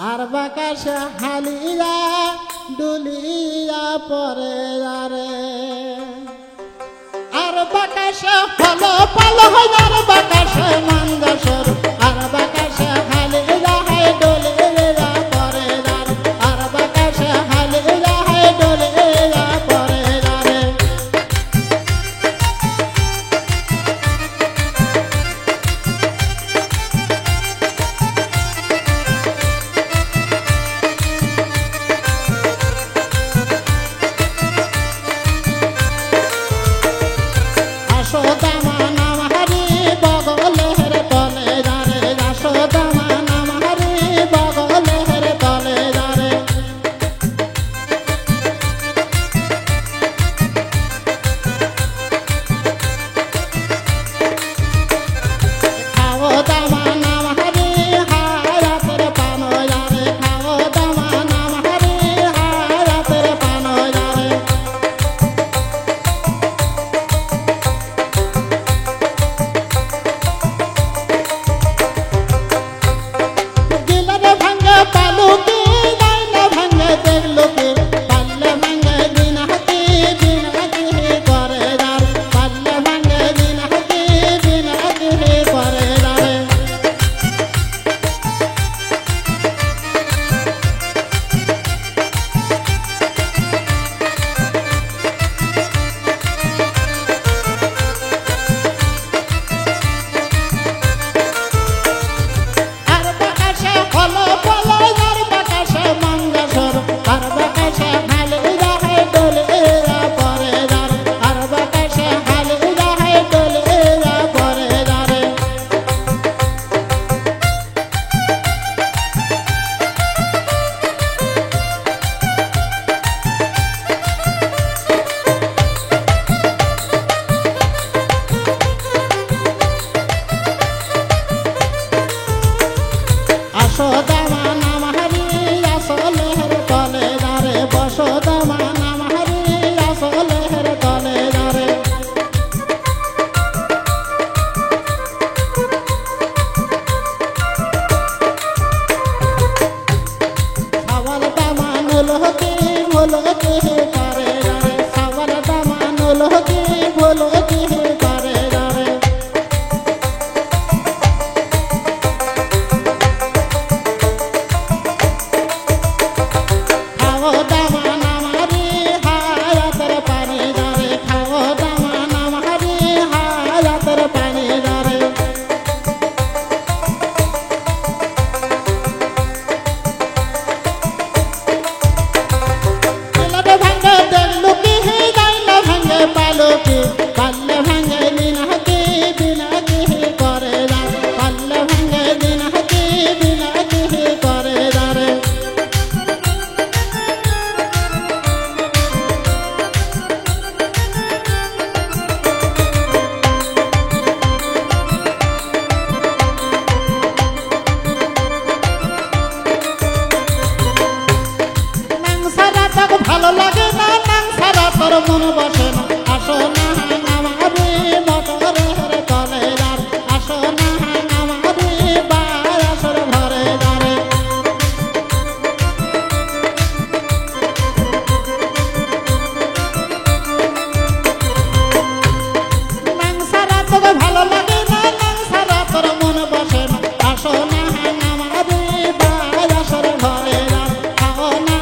আর বাকাশে হালিয়া ডুলিয়া পরে রে আর বাকাশে হলো পালো আর বাকাশে মন্দসর আর বাকাশে হালিয়া হে ডুলিয়া পরে রে আর বাকাশে হালিয়া হে ডুলিয়া পরে রে ভালো লাগে না নাং সারা তোর মন বসে না আসো না আমারে মটরের তলে যার আসো না আমারে বায়াসর ঘরে যারে নাং সারা তোর ভালো লাগে না নাং সারা তোর মন বসে না আসো না আমারে বায়াসর ঘরে যার আসো না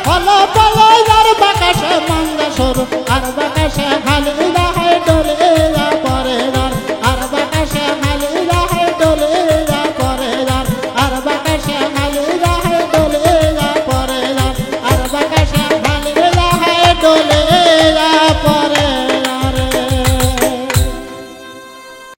হলো বলো আর বাকাশে মন্দসর আর বাকাশে হালিয়া